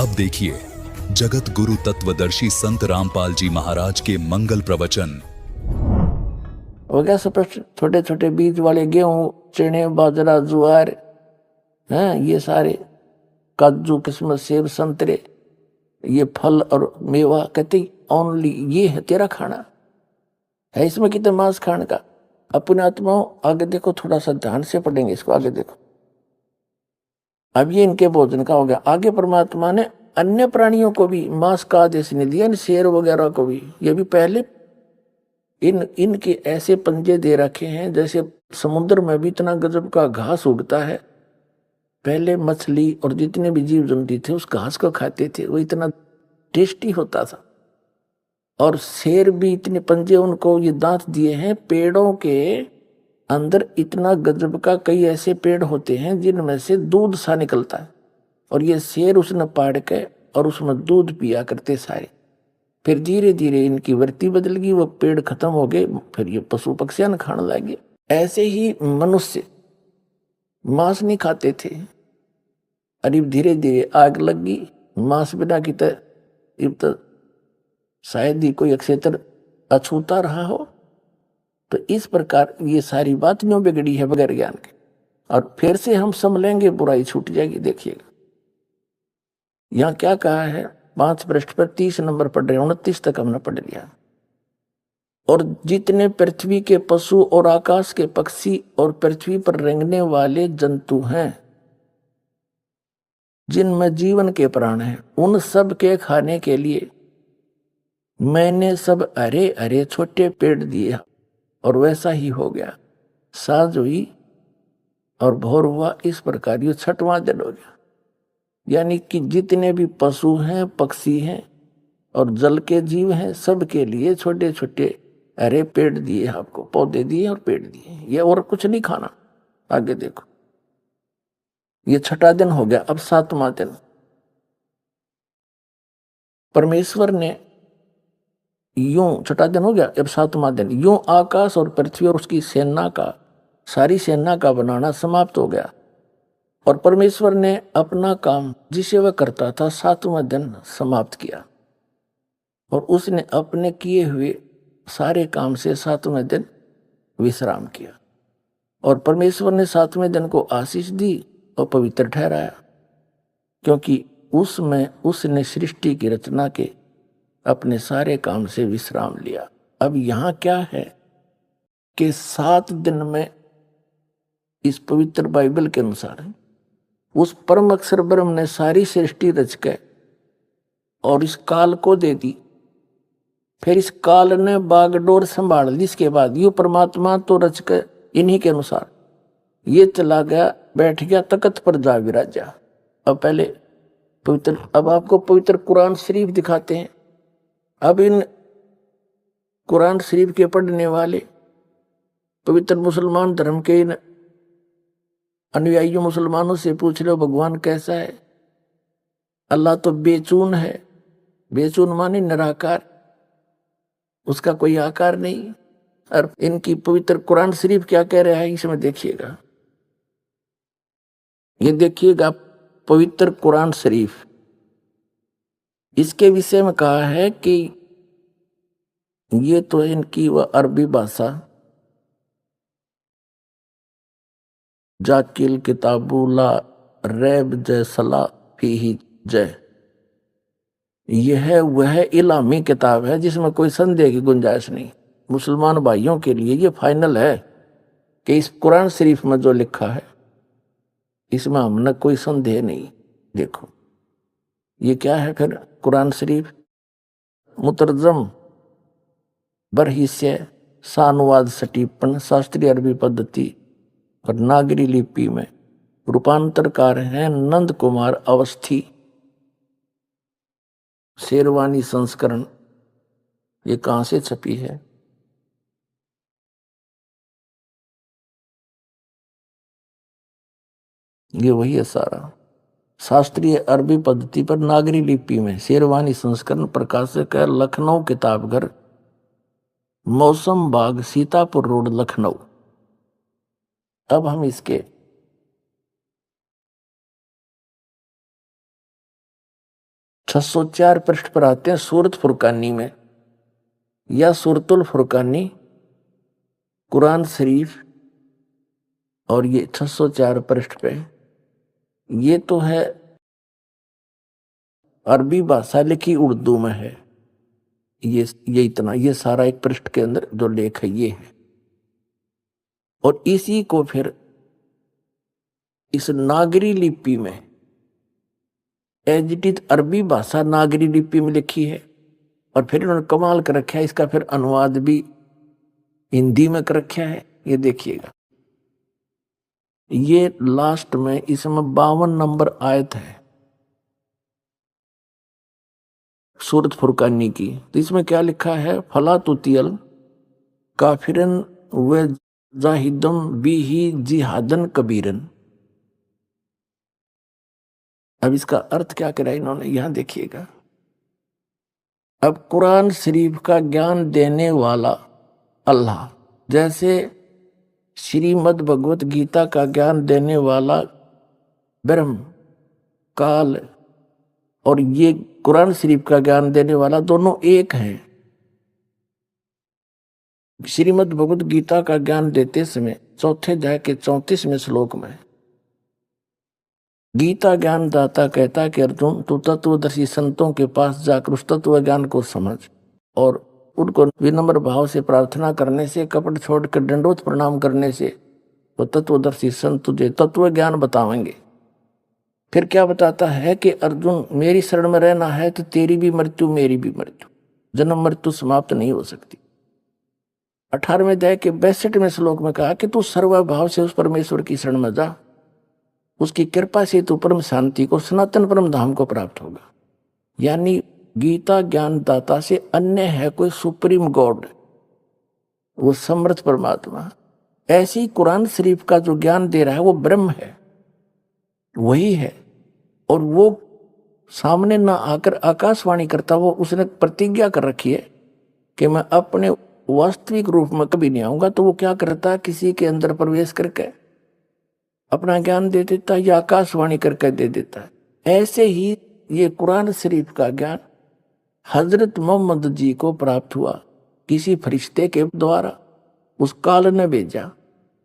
अब देखिए जगत गुरु तत्वदर्शी संत रामपाल जी महाराज के मंगल प्रवचन। हो गया स्पष्ट। छोटे छोटे बीज वाले गेहूं, चने, बाजरा, ज्वार, हैं ये सारे, काजू, किस्मत, सेब, संतरे, ये फल और मेवा, कहते ओनली ये है तेरा खाना। है इसमें कितने मांस खाने का। अपने आत्माओं आगे देखो, थोड़ा सा ध्यान से पढ़ेंगे इसको, आगे देखो। अब ये इनके भोजन का हो गया। आगे परमात्मा ने अन्य प्राणियों को भी मांस का आदेश नहीं दिया, शेर वगैरह को भी। ये भी पहले इनके ऐसे पंजे दे रखे हैं जैसे समुद्र में भी इतना गजब का घास उगता है। पहले मछली और जितने भी जीव जंतु थे उस घास को खाते थे, वो इतना टेस्टी होता था। और शेर भी इतने पंजे उनको ये दांत दिए हैं। पेड़ों के अंदर इतना गजब का कई ऐसे पेड़ होते हैं जिनमें से दूध सा निकलता है, और ये शेर उसने पाड़ के और उसमें दूध पिया करते सारे। फिर धीरे धीरे इनकी वृत्ति बदल गई, वो पेड़ खत्म हो गए, फिर ये पशु पक्षियां खाने लगे। ऐसे ही मनुष्य मांस नहीं खाते थे, अरे धीरे धीरे आग लग गई मांस बिना की। तो शायद ही कोई अक्षेत्र अछूता रहा हो। तो इस प्रकार ये सारी बात न्यों बिगड़ी है बगैर ज्ञान के। और फिर से हम संभलेंगे, बुराई छूट जाएगी। देखिएगा यहाँ क्या कहा है, 5 पृष्ठ पर 30 नंबर पढ़ रहे, 29 तक हमने पढ़ लिया। और जितने पृथ्वी के पशु और आकाश के पक्षी और पृथ्वी पर रेंगने वाले जंतु हैं, जिनमें जीवन के प्राण हैं, उन सब के खाने के लिए मैंने सब हरे हरे छोटे पेड़ दिए। और वैसा ही हो गया। साँझ हुई और भोर हुआ, इस प्रकार ये 6वां दिन हो गया। यानी कि जितने भी पशु हैं, पक्षी हैं और जल के जीव हैं, सबके लिए छोटे छोटे हरे पेड़ दिए, आपको पौधे दिए और पेड़ दिए। ये और कुछ नहीं खाना। आगे देखो, ये 6वां दिन हो गया। अब 7वां दिन परमेश्वर ने यूं, 6वां दिन हो गया, अब 7वां दिन यूं आकाश और पृथ्वी और उसकी सेना का, सारी सेना का बनाना समाप्त हो गया। और परमेश्वर ने अपना काम जिसे वह करता था 7वां दिन समाप्त किया, और उसने अपने किए हुए सारे काम से 7वें दिन विश्राम किया। और परमेश्वर ने 7वें दिन को आशीष दी और पवित्र ठहराया, क्योंकि उसमें उसने सृष्टि की रचना के अपने सारे काम से विश्राम लिया। अब यहाँ क्या है कि 7 दिन में इस पवित्र बाइबल के अनुसार उस परम अक्षर ब्रह्म ने सारी सृष्टि रच के और इस काल को दे दी। फिर इस काल ने बागडोर संभाल ली। इसके बाद यू परमात्मा तो रच के इन्हीं के अनुसार ये चला गया, बैठ गया तख्त पर जा विराजा। अब पहले पवित्र, अब आपको पवित्र कुरान शरीफ दिखाते हैं। अब इन कुरान शरीफ के पढ़ने वाले पवित्र मुसलमान धर्म के इन अनुयायी मुसलमानों से पूछ लो भगवान कैसा है। अल्लाह तो बेचून है। बेचून माने निराकार, उसका कोई आकार नहीं। और इनकी पवित्र कुरान शरीफ क्या कह रहा है, इसमें देखिएगा। ये देखिएगा पवित्र कुरान शरीफ, इसके विषय में कहा है कि ये तो इनकी वह अरबी भाषा, जाकिल किताबुला रैब जय सला फीही जय, यह वह इलामी किताब है जिसमें कोई संदेह की गुंजाइश नहीं। मुसलमान भाइयों के लिए ये फाइनल है कि इस कुरान शरीफ में जो लिखा है इसमें हमने कोई संदेह नहीं। देखो ये क्या है फिर कुरान शरीफ, मुतरजम बरहिस्से सानुवाद सटीपन शास्त्रीय अरबी पद्धति और नागरी लिपि में रूपांतरकार हैं नंद कुमार अवस्थी, शेरवानी संस्करण। ये कहां से छपी है, ये वही है सारा। शास्त्रीय अरबी पद्धति पर नागरी लिपि में शेरवानी संस्करण, प्रकाशक है लखनऊ किताबघर, मौसम बाग, सीतापुर रोड, लखनऊ। अब हम इसके 604 पृष्ठ पर आते हैं सूरत फुरकानी में, या सूरतुल फुरकानी, कुरान शरीफ, और ये 604 पृष्ठ पे। ये तो है अरबी भाषा लिखी उर्दू में है। ये इतना, ये सारा एक पृष्ठ के अंदर जो लेख है ये है। और इसी को फिर इस नागरी लिपि में, एज इट इज अरबी भाषा नागरी लिपि में लिखी है, और फिर इन्होंने कमाल कर रखा है, इसका फिर अनुवाद भी हिंदी में कर रखा है। ये देखिएगा, ये लास्ट में इसमें 52 नंबर आयत है सूरत फुरकानी की। तो इसमें क्या लिखा है, फला तुतियल काफिरन व जाहिदम बिही जिहादन कबीरन। अब इसका अर्थ क्या करा इन्होंने, यहां देखिएगा। अब कुरान शरीफ का ज्ञान देने वाला अल्लाह, जैसे श्रीमद् भगवत गीता का ज्ञान देने वाला ब्रह्म काल, और ये कुरान शरीफ का ज्ञान देने वाला, दोनों एक हैं। श्रीमद् भगवत गीता का ज्ञान देते समय चौथे अध्याय के 34वें श्लोक में गीता ज्ञान दाता कहता है कि अर्जुन, तू तत्वदर्शी संतों के पास जाकर उस तत्व ज्ञान को समझ, और उनको विनम्र भाव से प्रार्थना करने से, कपट छोड़कर दंडोत प्रणाम करने से वो तत्वदर्शी संत तुझे तत्व ज्ञान बतावेंगे। फिर क्या बताता है कि अर्जुन, मेरी शरण में रहना है तो तेरी भी मृत्यु मेरी भी मृत्यु, जन्म मृत्यु समाप्त नहीं हो सकती। 18वें अध्याय के 62वें श्लोक में कहा कि तू सर्वभाव से उस परमेश्वर की शरण में जा, उसकी कृपा से तू परम शांति को, सनातन परम धाम को प्राप्त होगा। यानी गीता ज्ञान दाता से अन्य है कोई सुप्रीम गॉड, वो समर्थ परमात्मा। ऐसी कुरान शरीफ का जो ज्ञान दे रहा है वो ब्रह्म है, वही है। और वो सामने ना आकर आकाशवाणी करता, वो उसने प्रतिज्ञा कर रखी है कि मैं अपने वास्तविक रूप में कभी नहीं आऊंगा। तो वो क्या करता है, किसी के अंदर प्रवेश करके अपना ज्ञान दे देता है, या आकाशवाणी करके दे देता है। ऐसे ही ये कुरान शरीफ का ज्ञान हजरत मोहम्मद जी को प्राप्त हुआ, किसी फरिश्ते के द्वारा उस काल ने भेजा,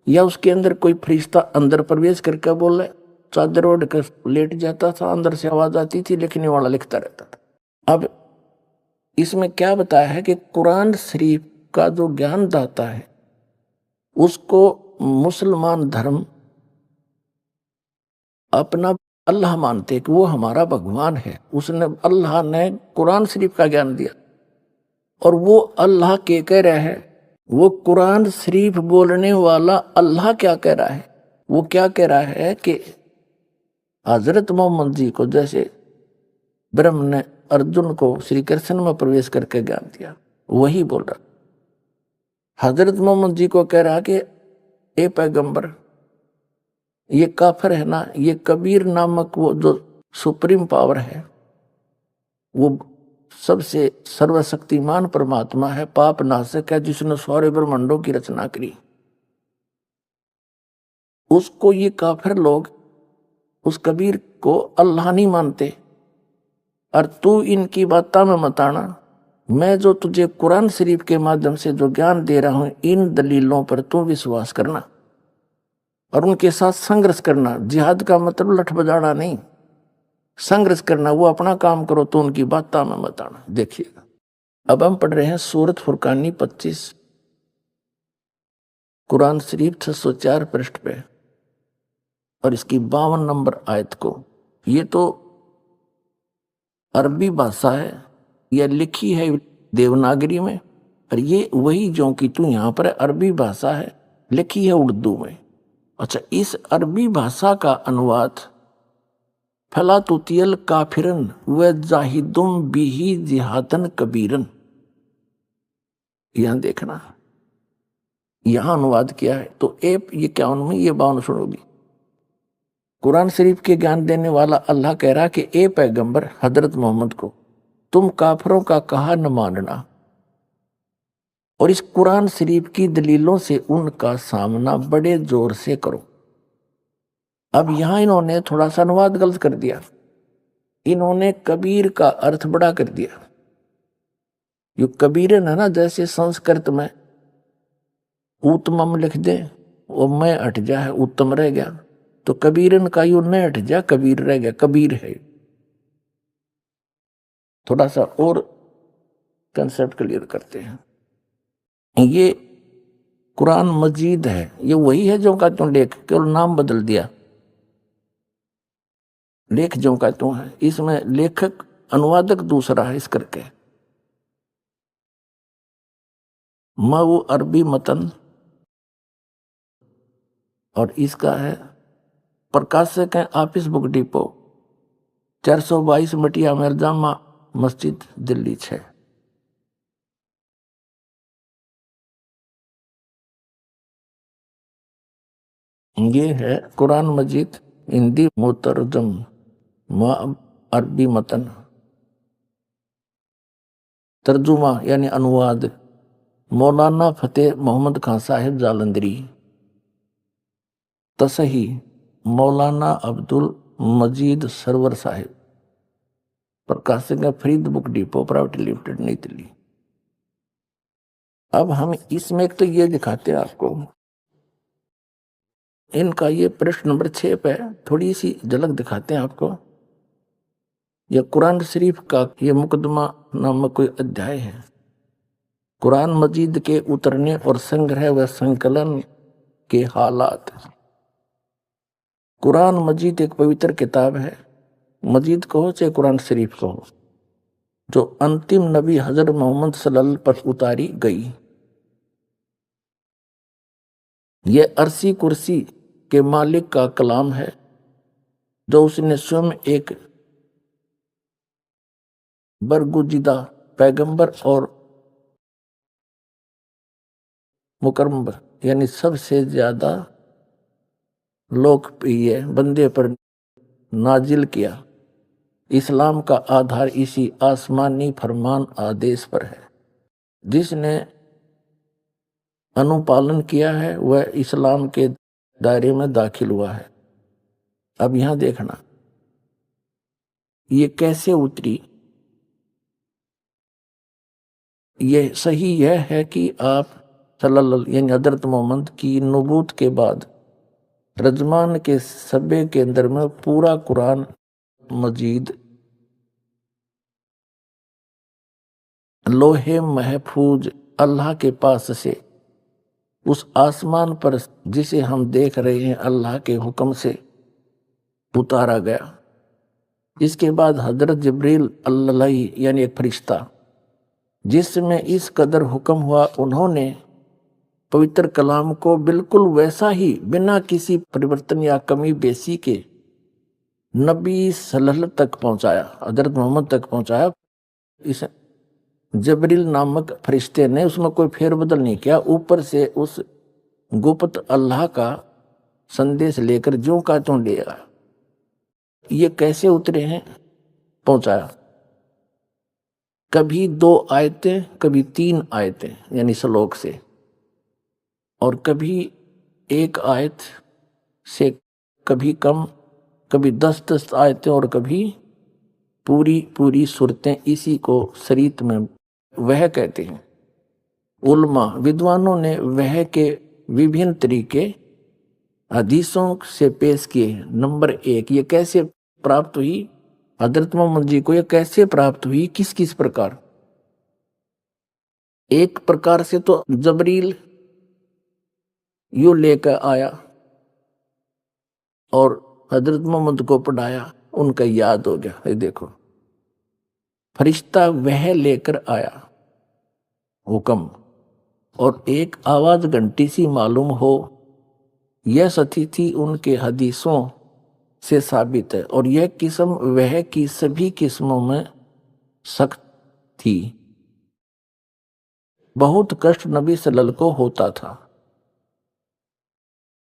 या उसके अंदर कोई फरिश्ता अंदर प्रवेश करके बोले, चादर ओढ़ कर लेट जाता था, अंदर से आवाज आती थी, लिखने वाला लिखता रहता था। अब इसमें क्या बताया है कि कुरान शरीफ का जो ज्ञान दाता है उसको मुसलमान धर्म अपना अल्लाह मानते कि वो हमारा भगवान है। उसने, अल्लाह ने कुरान शरीफ का ज्ञान दिया, और वो अल्लाह के कह रहा है, वो कुरान शरीफ बोलने वाला अल्लाह क्या कह रहा है, वो क्या कह रहा है कि हजरत मोहम्मद जी को जैसे ब्रह्म ने अर्जुन को श्री कृष्ण में प्रवेश करके ज्ञान दिया, वही बोल रहा। हजरत मोहम्मद जी को कह रहा कि ए पैगंबर, ये काफिर है ना, ये कबीर नामक वो जो सुप्रीम पावर है, वो सबसे सर्वशक्तिमान परमात्मा है, पाप नाशक है, जिसने सारे ब्रह्मांडों की रचना करी। उसको ये काफिर लोग उस कबीर को अल्लाह नहीं मानते, और तू इनकी बातों में मत आना। मैं जो तुझे कुरान शरीफ के माध्यम से जो ज्ञान दे रहा हूं, इन दलीलों पर तू विश्वास करना और उनके साथ संघर्ष करना। जिहाद का मतलब लठ बजाना नहीं, संघर्ष करना। वो अपना काम करो, तो उनकी बातों में मत आना। देखिएगा, अब हम पढ़ रहे हैं सूरत फुरकानी 25, कुरान शरीफ 604 पृष्ठ पे, और इसकी 52 नंबर आयत को। ये तो अरबी भाषा है, यह लिखी है देवनागरी में, और ये वही जो कि तू यहाँ पर अरबी भाषा है, लिखी है उर्दू में। अच्छा, इस अरबी भाषा का अनुवाद फला तुतियल काफिरन व जाहिदुम बिही जिहादन कबीरन, यहां देखना, यहां अनुवाद किया है। तो ये 51 में ये 52 सुनोगी। कुरान शरीफ के ज्ञान देने वाला अल्लाह कह रहा कि ए पैगंबर हजरत मोहम्मद को तुम काफिरों का कहा न मानना, और इस कुरान शरीफ की दलीलों से उनका सामना बड़े जोर से करो। अब यहां इन्होंने थोड़ा सा अनुवाद गलत कर दिया। इन्होंने कबीर का अर्थ बड़ा कर दिया। यो कबीरन है ना, जैसे संस्कृत में उत्तमम लिख दे, वो मैं हट जा है, उत्तम रह गया, तो कबीरन का यू न हट जा, कबीर रह गया, कबीर है। थोड़ा सा और कंसेप्ट क्लियर करते हैं। ये कुरान मजीद है, ये वही है जो का त्यों लेख, केवल नाम बदल दिया। लेख जो का त्यों है, इसमें लेखक अनुवादक दूसरा है इस करके। वो अरबी मतन और इसका है प्रकाशक है ऑफिस बुक डिपो, 422 मटिया मिर्जामा मस्जिद, दिल्ली 6। ये है कुरान मजीद हिंदी मुतरजम अरबी मतन, तर्जुमा यानी अनुवाद मौलाना फतेह मोहम्मद खान साहिब जालंधरी, तसही मौलाना अब्दुल मजीद सरवर साहिब, प्रकाशक Farid book depot private limited, नई दिल्ली। अब हम इसमें एक तो ये दिखाते हैं आपको, इनका ये पृष्ठ नंबर 6 पे थोड़ी सी झलक दिखाते हैं आपको। यह कुरान शरीफ का ये मुकदमा नामक कोई अध्याय है, कुरान मजीद के उतरने और संग्रह व संकलन के हालात। कुरान मजीद एक पवित्र किताब है, मजीद कहो चाहे कुरान शरीफ कहो, जो अंतिम नबी हजरत मोहम्मद सल्लल्लाहु अलैहि वसल्लम पर उतारी गई। यह अर्शी कुर्सी के मालिक का कलाम है, जो उसने स्वयं एक बरगुजिदा पैगंबर और मुकर्रम यानी सबसे ज्यादा लोकप्रिय बंदे पर नाजिल किया। इस्लाम का आधार इसी आसमानी फरमान आदेश पर है। जिसने अनुपालन किया है वह इस्लाम के दायरे में दाखिल हुआ है। अब यहां देखना ये कैसे उतरी। ये सही यह है कि आप सल्लल्लाहु यानी हजरत मोहम्मद की नबूत के बाद रजमान के सब्बे के अंदर में पूरा कुरान मजीद लोहे महफूज अल्लाह के पास से उस आसमान पर जिसे हम देख रहे हैं अल्लाह के हुक्म से उतारा गया। इसके बाद हजरत जिब्रील अल्लाही यानी एक फरिश्ता जिसमें इस कदर हुक्म हुआ, उन्होंने पवित्र कलाम को बिल्कुल वैसा ही बिना किसी परिवर्तन या कमी बेसी के नबी सल्लल्लाहु तक पहुंचाया, हजरत मोहम्मद तक पहुंचाया। इस जबरील नामक फरिश्ते ने उसमें कोई फेरबदल नहीं किया, ऊपर से उस गुप्त अल्लाह का संदेश लेकर जो का त्यों ले आया। ये कैसे उतरे हैं, पहुंचाया। कभी 2 आयतें, कभी 3 आयतें यानी श्लोक से, और कभी 1 आयत से कभी कम, कभी 10-10 आयतें और कभी पूरी सूरतें। इसी को शरीयत में वह कहते हैं। उल्मा विद्वानों ने वह के विभिन्न तरीके हदीसों से पेश किए। नंबर 1, ये कैसे प्राप्त हुई हजरत मोहम्मद जी को, ये कैसे प्राप्त हुई, किस किस प्रकार। एक प्रकार से तो जबरील यू लेकर आया और हजरत मोहम्मद को पढ़ाया, उनका याद हो गया। ये देखो फरिश्ता वह लेकर आया हुक्म, और एक आवाज घंटी सी मालूम हो, यह सती थी उनके हदीसों से साबित है। और यह किस्म वह की सभी किस्मों में सख्त थी। बहुत कष्ट नबी सल्लल्लाहु को होता था,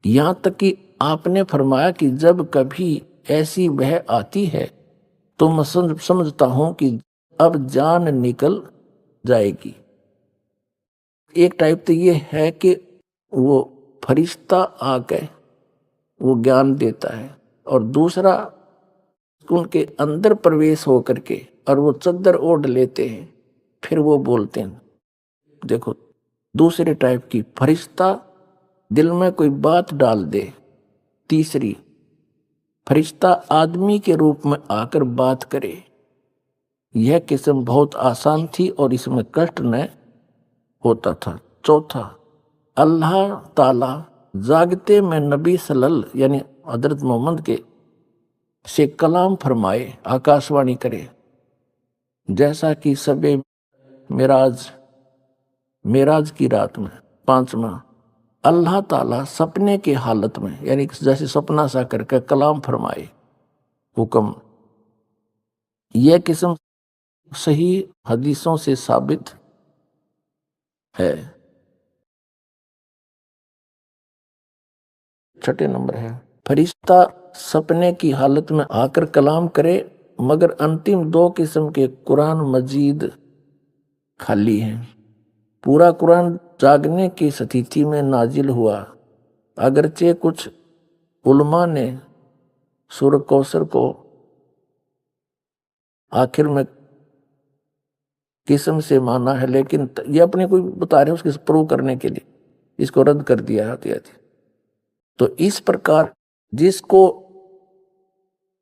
यहां तक कि आपने फरमाया कि जब कभी ऐसी वह आती है तो मैं समझता हूं कि अब जान निकल जाएगी। एक टाइप तो ये है कि वो फरिश्ता आके वो ज्ञान देता है, और दूसरा उनके अंदर प्रवेश हो करके और वो चद्दर ओढ़ लेते हैं, फिर वो बोलते हैं। देखो दूसरे टाइप की, फरिश्ता दिल में कोई बात डाल दे। तीसरी, फरिश्ता आदमी के रूप में आकर बात करे। यह किस्म बहुत आसान थी और इसमें कष्ट न होता था। चौथा, अल्लाह ताला जागते में नबी सल्लल्लाहु यानी हजरत मोहम्मद के से कलाम फरमाए, आकाशवाणी करे। जैसा कि सबे मेराज की रात में। पांचवा, अल्लाह ताला सपने की हालत में यानी जैसे सपना सा करके कलाम फरमाए, हुक्म। यह किस्म सही हदीसों से साबित है। छठे नंबर है, फरिश्ता सपने की हालत में आकर कलाम करे, मगर अंतिम दो किस्म के कुरान मजीद खाली हैं। पूरा कुरान जागने की स्थिति में नाजिल हुआ। अगरचे कुछ उलमा ने सूरह कौसर को आखिर में किस्म से माना है, लेकिन ये अपने कोई बता रहे उसके प्रूव करने के लिए इसको रद्द कर दिया है। तो इस प्रकार जिसको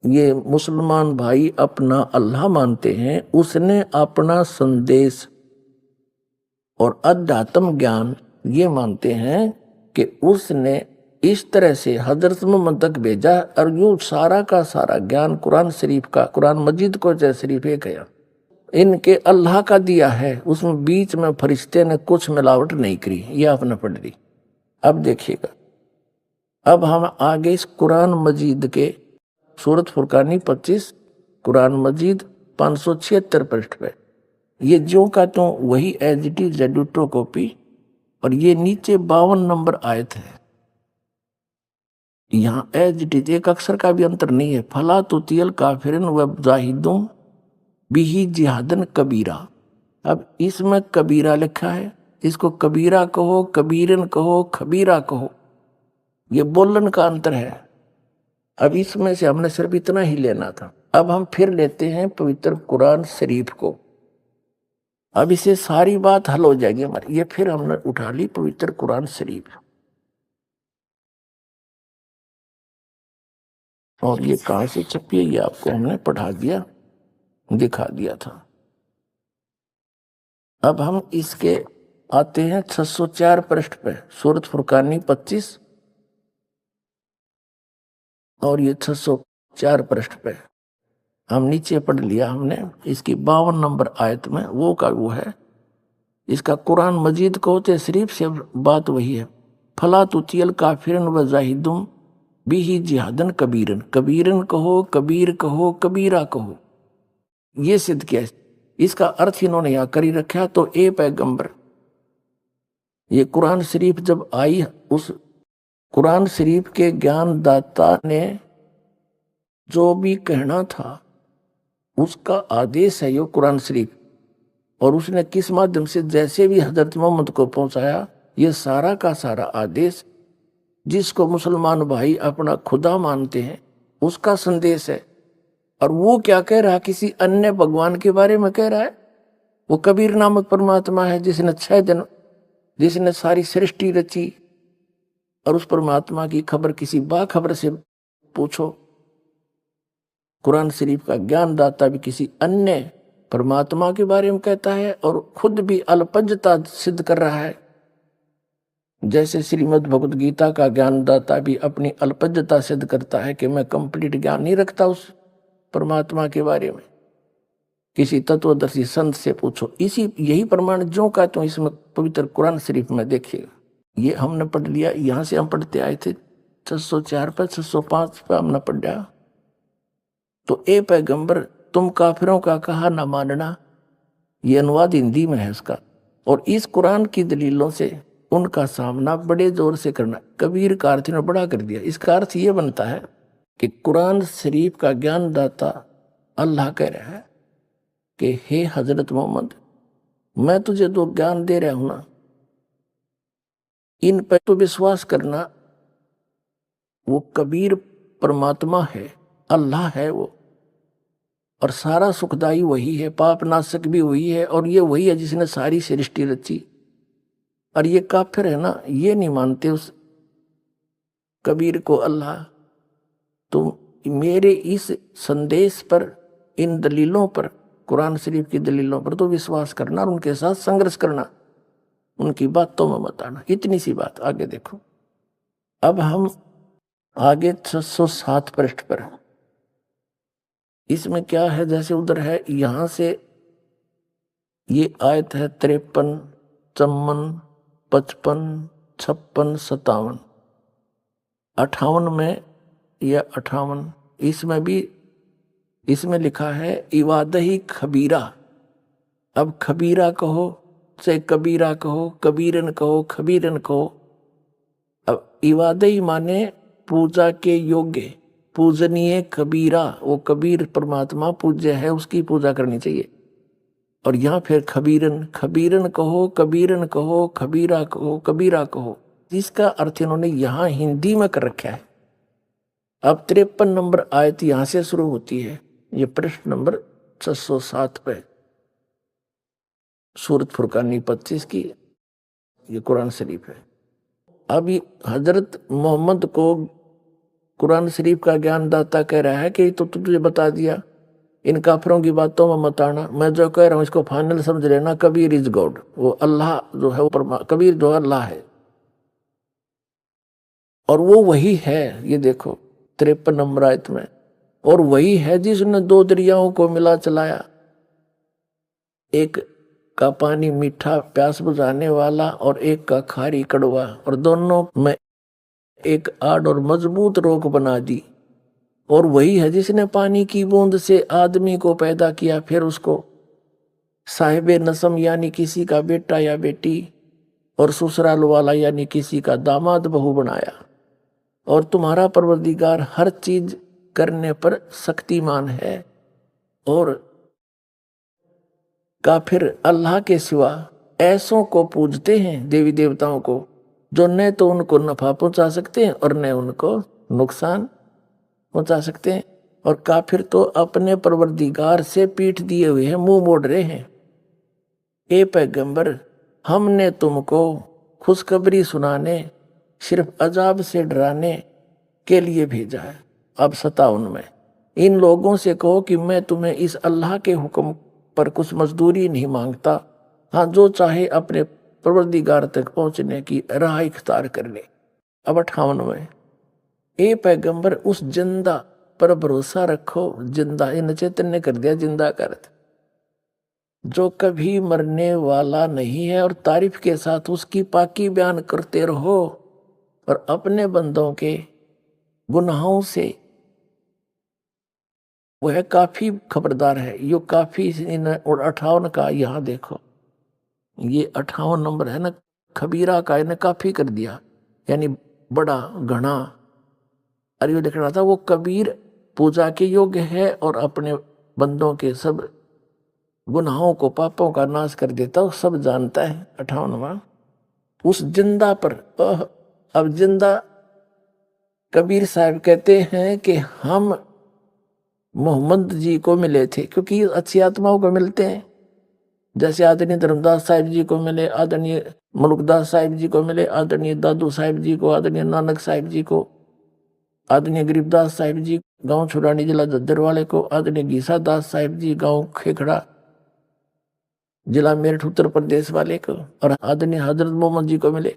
ये मुसलमान भाई अपना अल्लाह मानते हैं, उसने अपना संदेश और अध्यात्म ज्ञान ये मानते हैं कि उसने इस तरह से हजरत मोहम्मद तक भेजा, और यूं सारा का सारा ज्ञान कुरान शरीफ का, कुरान मजीद को जय शरीफ एक है, इनके अल्लाह का दिया है। उसमें बीच में फरिश्ते ने कुछ मिलावट नहीं करी, ये आपने पढ़ ली। अब देखिएगा, अब हम आगे इस कुरान मजीद के सूरत फुरकानी 25, कुरान मजीद 576 पृष्ठ पे, ये जो का तो वही एज इट इज जेडुटो कॉपी, और ये नीचे 52 नंबर आयत है। यहाँ एज इट इज, एक अक्षर का भी अंतर नहीं है। फला तुतियल काफिरन व जाहिदों बिही जिहादन कबीरा। अब इसमें कबीरा लिखा है, इसको कबीरा कहो, कबीरन कहो, खबीरा कहो, ये बोलन का अंतर है। अब इसमें से हमने सिर्फ इतना ही लेना था। अब हम फिर लेते हैं पवित्र कुरान शरीफ को। अब इसे सारी बात हल हो जाएगी हमारी। ये फिर हमने उठा ली पवित्र कुरान शरीफ, और ये कहां से छपी है ये आपको हमने पढ़ा दिया, दिखा दिया था। अब हम इसके आते हैं 604 पृष्ठ पे, सूरत फुरकानी 25, और ये 604 पृष्ठ पे हम नीचे पढ़ लिया हमने। इसकी 52 नंबर आयत में वो का वो है। इसका कुरान मजीद को होते शरीफ से बात वही है। फला तुतियल काफिरन व जाहिदुम बिही जिहादन कबीरन। कबीरन कहो, कबीर कहो, कबीरा कहो, ये सिद्ध किया। इसका अर्थ इन्होंने यहाँ करी रखा। तो ए पैगंबर, ये कुरान शरीफ जब आई, उस कुरान शरीफ के ज्ञान दाता ने जो भी कहना था उसका आदेश है ये कुरान शरीफ, और उसने किस माध्यम से जैसे भी हजरत मोहम्मद को पहुंचाया, ये सारा का सारा आदेश जिसको मुसलमान भाई अपना खुदा मानते हैं उसका संदेश है। और वो क्या कह रहा है, किसी अन्य भगवान के बारे में कह रहा है। वो कबीर नामक परमात्मा है जिसने 6 दिन, जिसने सारी सृष्टि रची, और उस परमात्मा की खबर किसी बाखबर से पूछो। कुरान शरीफ का ज्ञान दाता भी किसी अन्य परमात्मा के बारे में कहता है, और खुद भी अल्पज्ञता सिद्ध कर रहा है। जैसे श्रीमद् भगवद गीता का ज्ञान दाता भी अपनी अल्पज्ञता सिद्ध करता है कि मैं कंप्लीट ज्ञान नहीं रखता उस परमात्मा के बारे में। किसी तत्वदर्शी संत से पूछो। यही प्रमाण जो का तो इसमें पवित्र कुरान शरीफ में देखिएगा। ये हमने पढ़ लिया, यहां से हम पढ़ते आए थे 604 पर, 605 पर हमने पढ़ा। तो ए पैगंबर, तुम काफिरों का कहा न मानना, ये अनुवाद हिंदी में है इसका। और इस कुरान की दलीलों से उनका सामना बड़े जोर से करना। कबीर का अर्थ ने बड़ा कर दिया। इसका अर्थ ये बनता है कि कुरान शरीफ का ज्ञान दाता अल्लाह कह रहा है कि हे हजरत मोहम्मद, मैं तुझे जो ज्ञान दे रहा हूं ना, इन पर तो विश्वास करना। वो कबीर परमात्मा है, अल्लाह है वो, اور سارا سکھدائی وہی ہے، پاپ ناسک بھی وہی ہے، اور یہ وہی ہے جس نے ساری سرشٹی رچی۔ اور یہ کافر ہے نا، یہ نہیں مانتے اس کبیر کو اللہ۔ تو میرے اس سندیش پر، ان دلیلوں پر، قرآن شریف کی دلیلوں پر تو وشواس کرنا اور ان کے ساتھ سنگھرش کرنا، ان کی باتوں میں مت آنا۔ اتنی سی بات۔ آگے دیکھو، اب ہم آگے 607 پرشٹ پر۔ اس میں کیا ہے، جیسے ادھر ہے، یہاں سے یہ آیت ہے 53، 54، 55، 56، 57، 58 میں یا 58 اس میں بھی، اس میں لکھا ہے عبادہ خبیرہ۔ اب خبیرہ کہو چاہے کبیرہ کہو، کبیرن کہو، خبیرن کہو، اب عبادہ مانے پوجا کے یوگے، پوجنیے کبیرہ، وہ کبیر پرماتما پوجیہ ہے، اس کی پوجا کرنی چاہیے۔ اور یہاں پھر خبیرن، خبیرن کہو، کبیرن کہو، خبیرہ کہو، کبیرہ کہو، جس کا ارتھ انہوں نے یہاں ہندی میں کر رکھا ہے۔ اب 53 نمبر آیت یہاں سے شروع ہوتی ہے، یہ پرشٹ نمبر 607 پہ، سورۃ فرقان 25 کی، یہ قرآن شریف ہے۔ اب حضرت محمد کو قرآن شریف کا گیان داتا کہہ رہا ہے کہ تو تجھے بتا دیا، ان کافروں کی باتوں میں مت آنا، میں جو کہہ رہا ہوں اس کو فائنل سمجھ لینا، کبیر از گاڈ، وہ اللہ جو ہے، کبیر جو اللہ ہے، اور وہ وہی ہے۔ یہ دیکھو 53 نمبر آیت میں، اور وہی ہے جس نے 2 دریاؤں کو ملا چلایا، ایک کا پانی میٹھا پیاس بجھانے والا اور ایک کا کھاری کڑوا، اور دونوں میں ایک آڑ اور مضبوط روک بنا دی۔ اور وہی ہے جس نے پانی کی بوند سے آدمی کو پیدا کیا، پھر اس کو صاحب نسم یعنی کسی کا بیٹا یا بیٹی، اور سسرال والا یعنی کسی کا داماد بہو بنایا۔ اور تمہارا پروردگار ہر چیز کرنے پر شکتیمان ہے۔ اور کافر اللہ کے سوا ایسوں کو پوجتے ہیں، دیوی دیوتاؤں کو، جو نہ تو ان کو نفع پہنچا سکتے ہیں اور نہ ان کو نقصان پہنچا سکتے ہیں۔ اور کافر تو اپنے پروردگار سے پیٹھ دیے ہوئے ہیں، منہ موڑ رہے ہیں۔ اے پیغمبر، ہم نے تم کو خوشخبری سنانے، صرف عذاب سے ڈرانے کے لیے بھیجا ہے۔ اب 57 میں، ان لوگوں سے کہو کہ میں تمہیں اس اللہ کے حکم پر کچھ مزدوری نہیں مانگتا، ہاں جو چاہے اپنے پروردگار تک پہنچنے کی راہ اختیار کر لے۔ اب 58 میں، اے پیغمبر اس زندہ پر بھروسہ رکھو، زندہ ان چیتن نے کر دیا زندہ کرت، جو کبھی مرنے والا نہیں ہے، اور تعریف کے ساتھ اس کی پاکی بیان کرتے رہو، اور اپنے بندوں کے گناہوں سے وہ ہے کافی خبردار ہے۔ یہ کافی، اور 58 کا یہاں دیکھو، یہ 58 نمبر ہے نا، خبیرہ کا انہیں کافی کر دیا، یعنی بڑا گھنا۔ اور یہ لکھ رہا تھا وہ کبیر پوجا کے یوگ ہے اور اپنے بندوں کے سب گناہوں کو، پاپوں کا ناش کر دیتا، وہ سب جانتا ہے۔ 58واں، اس زندہ پر، اب زندہ کبیر صاحب کہتے ہیں کہ ہم محمد جی کو ملے تھے، کیونکہ اچھی آتماؤں کو ملتے ہیں، جیسے آدرنی دھرم داس صاحب جی کو ملے، آدرنی ملک داس صاحب جی کو ملے، آدرنی دادو صاحب جی کو، آدرنی نانک صاحب جی کو، آدرنی غریب داس صاحب جی گاؤں چھڑانی ضلع ددر والے کو، آدرنی گیسا داس صاحب جی گاؤں کھیکھڑا ضلع میرٹھ اتر پردیش والے کو، اور آدرنی حضرت محمد جی کو ملے۔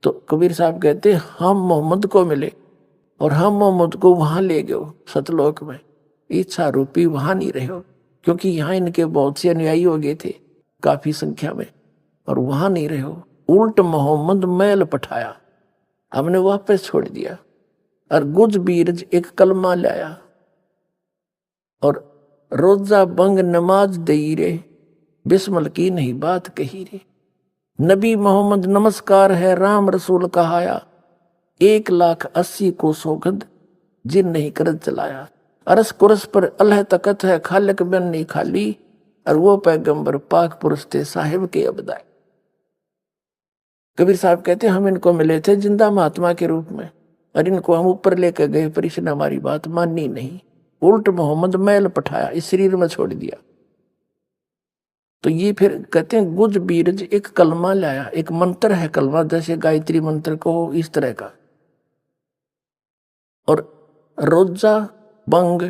تو کبیر صاحب کہتے ہیں ہم محمد کو ملے، اور ہم محمد کو وہاں لے گئے ستلوک میں، اچھا روپی وہاں نہیں رہے ہو، کیونکہ یہاں ان کے بہت سے انیائی ہو گئے تھے کافی سنکھیا میں، اور وہاں نہیں رہے ہو، الٹ محمد میل پٹھایا، ہم نے واپس چھوڑ دیا، اور گج بیرج ایک کلمہ لایا، اور روزہ بنگ نماز دئی رے، بسمل کی نہیں بات کہی رے، نبی محمد نمسکار ہے رام رسول کہایا، 1,80,000 کو سوگند جن نہیں کرد چلایا، عرس کرس پر اللہ تکت ہے خالق بن نہیں خالی، اور وہ پیغمبر پاک پرستے صاحب کے ابدائے۔ کبیر صاحب کہتے ہیں ہم ان کو ملے تھے زندہ مہاتما کے روپ میں، اور ان کو ہم اوپر لے کے گئے، پر اس نے ہماری بات مانی نہیں، उल्ट मोहम्मद मैल पठाया, इस शरीर में छोड़ दिया। तो ये फिर कहते हैं गुज बीरज एक कलमा लाया, एक मंत्र है कलमा, जैसे गायत्री मंत्र को इस तरह का। और रोजा बंग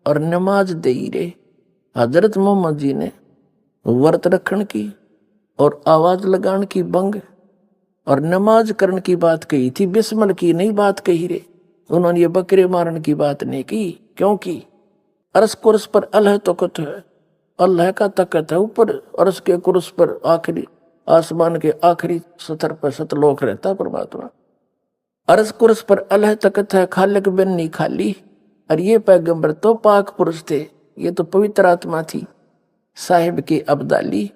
और नमाज दे रे, हजरत मोहम्मद जी ने व्रत रखन की और आवाज लगान की बंग और नमाज करने की बात कही थी, बिस्मिल की नहीं बात कही रे। उन्होंने ये बकरे मारने की बात नहीं की, क्योंकि अरस कुर्स पर अल्लाह तकत है, अल्लाह का तकत है ऊपर। अरस के कुर्स पर आखिरी आसमान के आखिरी सतर पर सतलोक रहता परमात्मा। अरस कुर्स पर अल्लाह तकत है, खालिक बिन नहीं खाली। और ये पैगंबर तो पाक पुरुष थे, ये तो पवित्र आत्मा थी, साहिब के अब्दाली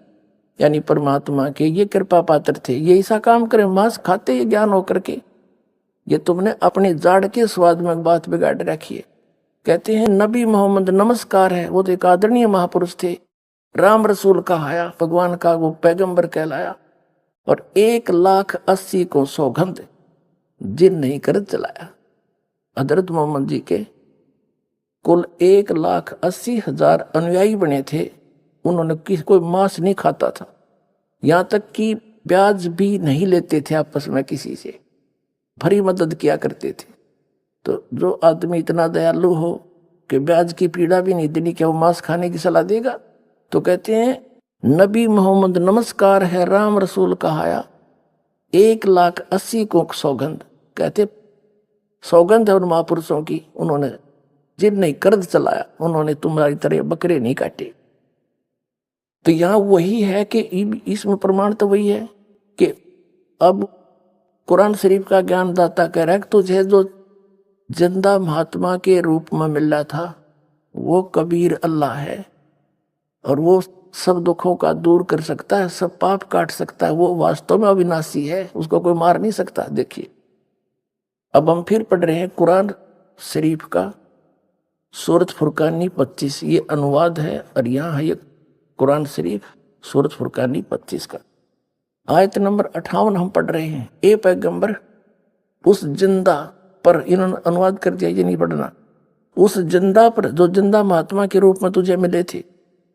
यानी परमात्मा के ये कृपा पात्र थे। ये ऐसा काम करे, मांस खाते ये ज्ञान होकर के, ये तुमने अपने जाड़ के स्वाद में बात बिगाड़ रखी है। कहते हैं नबी मोहम्मद नमस्कार है, वो तो एक आदरणीय महापुरुष थे, राम रसूल कहाया, भगवान का वो पैगंबर कहलाया। और 1,80,000 को सौगंध जिन नहीं कर चलाया। हजरत मोहम्मद जी के कुल 1,80,000 अनुयायी बने थे, उन्होंने किसी कोई मांस नहीं खाता था, यहाँ तक कि ब्याज भी नहीं लेते थे आपस में किसी से, भरी मदद किया करते थे। तो जो आदमी इतना दयालु हो कि ब्याज की पीड़ा भी नहीं देनी, क्या वो मांस खाने की सलाह देगा? तो कहते हैं नबी मोहम्मद नमस्कार है, राम रसूल कहाया, 1,80,000 को सौगंध। कहते सौगंध है उन महापुरुषों की, उन्होंने जिन नहीं कर्ज चलाया, उन्होंने तुम्हारी तरह बकरे नहीं काटे। तो यहाँ वही है कि इसमें प्रमाण तो वही है कि अब कुरान शरीफ का ज्ञान दाता कह रहा है कि तुझे जो जिंदा महात्मा के रूप में मिल रहा था वो कबीर अल्लाह है, और वो सब दुखों का दूर कर सकता है, सब पाप काट सकता है, वो वास्तव में अविनाशी है, उसको कोई मार नहीं सकता। देखिए अब हम फिर पढ़ रहे हैं कुरान शरीफ का सूरत फुरकानी 25, ये अनुवाद है, और यहाँ है ये कुरान शरीफ सूरत फुरकानी 25 का आयत नंबर 58 हम पढ़ रहे हैं। ए पैगंबर, उस जिंदा पर, इन्होंने अनुवाद कर दिया, ये नहीं पढ़ना, उस जिंदा पर जो जिंदा महात्मा के रूप में तुझे मिले थे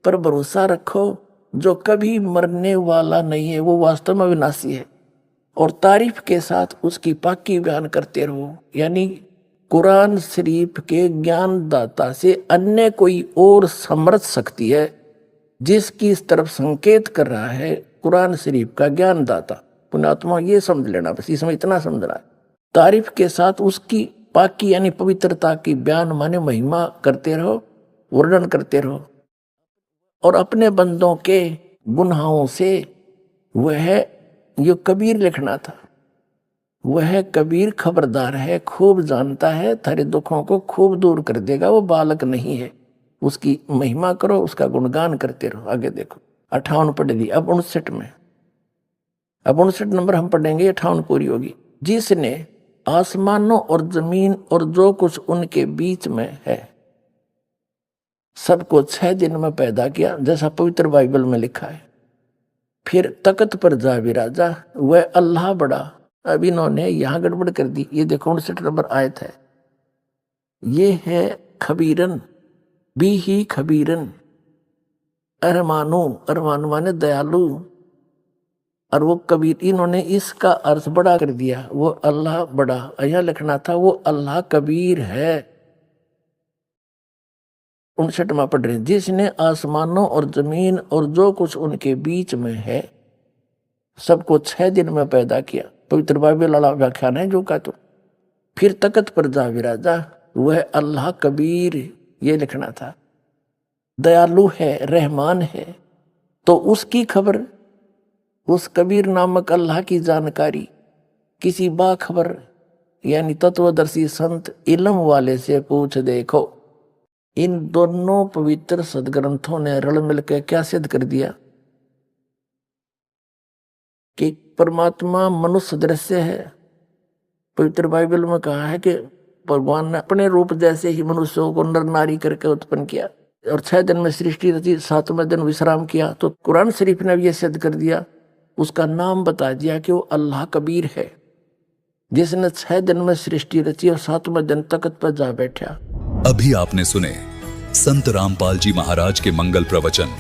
पर भरोसा रखो, जो कभी मरने वाला नहीं है, वो वास्तव में विनाशी है, और तारीफ के साथ उसकी पाकी बयान करते रहो। यानी कुरान शरीफ के ज्ञान दाता से अन्य कोई और समर्थ शक्ति है जिसकी इस तरफ संकेत कर रहा है कुरान शरीफ का ज्ञान दाता पुण्यात्मा। ये समझ लेना, बस इसमें इतना समझना है। तारीफ के साथ उसकी पाकी यानी पवित्रता की बयान माने महिमा करते रहो, वर्णन करते रहो, और अपने बंदों के गुनाहों से वह जो कबीर लिखना था, वह कबीर खबरदार है, खूब जानता है, थारे दुखों को खूब दूर कर देगा, वो बालक नहीं है, उसकी महिमा करो, उसका गुणगान करते रहो। आगे देखो 58 पढ़ ली, अब 59 में, अब 59 नंबर हम पढ़ेंगे, 58 पूरी होगी। जिसने आसमानों और जमीन और जो कुछ उनके बीच में है सबको 6 दिन में पैदा किया, जैसा पवित्र बाइबल में लिखा है। फिर तख्त पर जा विराजा, वह अल्लाह बड़ा। अब इन्होंने यहाँ गड़बड़ कर दी, ये देखो 59 नंबर आयत है, ये है खबीरन भी ही खबीरन, अरमानो, अरमानो माने दयालु, और वो कबीर, इन्होंने इसका अर्थ बड़ा कर दिया, वो अल्लाह बड़ा, यहाँ लिखना था वो अल्लाह कबीर है। 59 पढ़ रहे, जिसने आसमानों और जमीन और जो कुछ उनके बीच में है सबको 6 दिन में पैदा किया, पवित्र बाइबल वाला व्याख्यान है जो का। तो फिर तख्त पर जा विराजा, वह अल्लाह कबीर, ये लिखना था, दयालु है, रहमान है। तो उसकी खबर, उस कबीर नामक अल्लाह की जानकारी किसी बाखबर यानी तत्वदर्शी संत इल्म वाले से पूछ देखो। इन दोनों पवित्र सदग्रंथों ने रल मिल के क्या सिद्ध कर दिया कि परमात्मा मनुष्य दृश्य है। पवित्र बाइबल में कहा है कि भगवान ने अपने रूप जैसे ही मनुष्यों को नर नारी करके उत्पन्न किया, और 6 दिन में सृष्टि रची, 7वें दिन विश्राम किया। तो कुरान शरीफ ने भी यह सिद्ध कर दिया, उसका नाम बता दिया कि वो अल्लाह कबीर है, जिसने 6 दिन में सृष्टि रची और 7वें दिन तख्त पर जा बैठा। अभी आपने सुने संत रामपाल जी महाराज के मंगल प्रवचन।